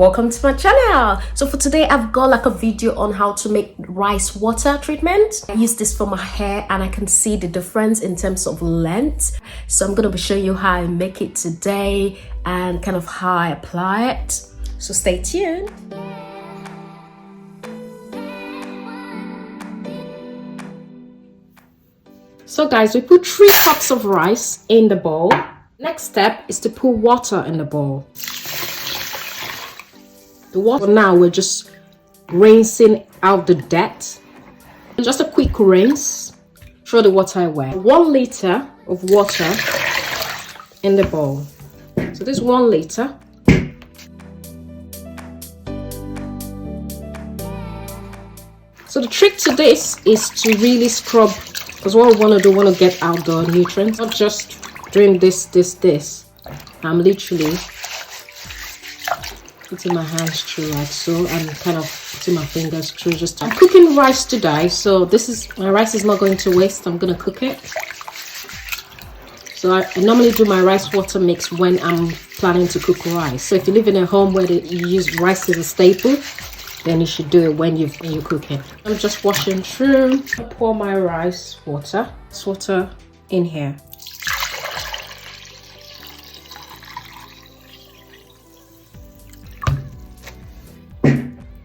Welcome to my channel. So for today I've got like a video on how to make rice water treatment. I use this for my hair and I can see the difference in terms of length. So I'm going to be showing you how I make it today and kind of how I apply it. So stay tuned. So guys, we put 3 cups of rice in the bowl. Next step is to put water in the bowl. The water now, we're just rinsing out the dirt. Just a quick rinse. Throw the water away. 1 liter of water in the bowl. So this is 1 liter. So the trick to this is to really scrub, because what we want to do, we want to get out the nutrients. Not just doing this. I'm literally putting my hands through like so and kind of putting my fingers through. I'm cooking rice today, so my rice is not going to waste. I'm gonna cook it. So I normally do my rice water mix when I'm planning to cook rice. So if you live in a home where you use rice as a staple, then you should do it when you're cooking. I'm just washing through. I pour my rice water in here.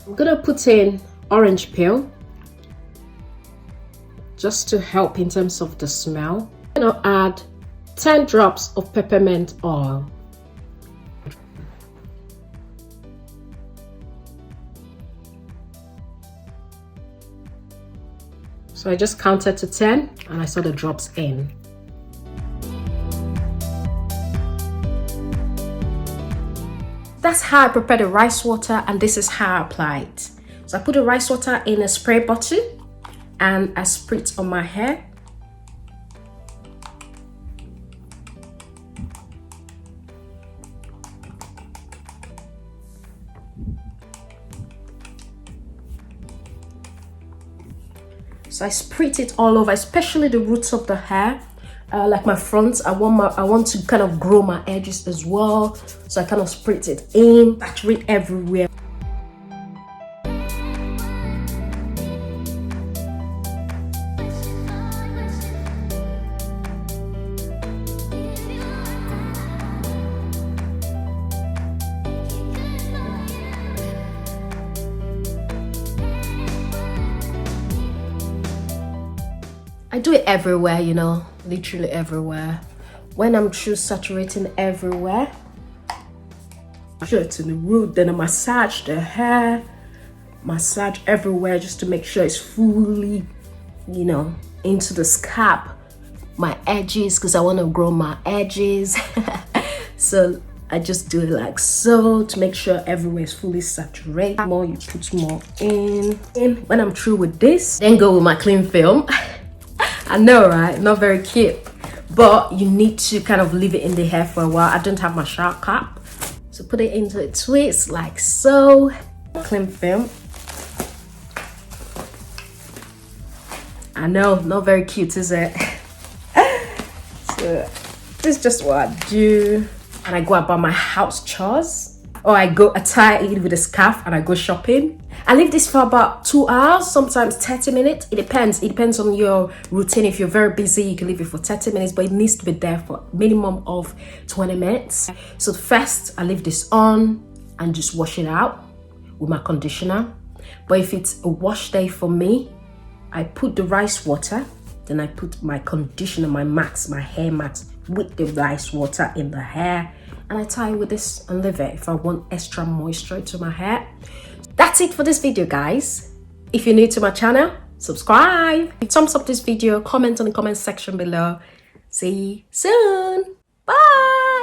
I'm gonna put in orange peel just to help in terms of the smell. I'm gonna add 10 drops of peppermint oil. So I just counted to 10 and I saw the drops in. That's how I prepare the rice water, and this is how I apply it. So I put the rice water in a spray bottle and I spray it on my hair. So I spray it all over, especially the roots of the hair. Like my front, I want to kind of grow my edges as well, so I kind of spritz it in, saturate everywhere. I do it everywhere, you know, literally everywhere. When I'm through saturating everywhere, I sure it's in the root, then I massage the hair, massage everywhere just to make sure it's fully, you know, into the scalp, my edges, because I want to grow my edges. So I just do it like so to make sure everywhere is fully saturated. More you put more in. And when I'm through with this, then go with my clean film. I know, right? Not very cute, but you need to kind of leave it in the hair for a while. I don't have my shower cap, so put it into a twist like so. Clean film. I know, not very cute, is it? So this is just what I do, and I go about my house chores, or I tie it with a scarf and I go shopping. I leave this for about 2 hours, sometimes 30 minutes. It depends on your routine. If you're very busy, you can leave it for 30 minutes, but it needs to be there for a minimum of 20 minutes. So first, I leave this on and just wash it out with my conditioner. But if it's a wash day for me, I put the rice water, then I put my conditioner, my hair max with the rice water in the hair, and I tie it with this and leave it if I want extra moisture to my hair. That's it for this video, guys. If you're new to my channel, subscribe, thumbs up this video, comment on the comment section below. See you soon. Bye.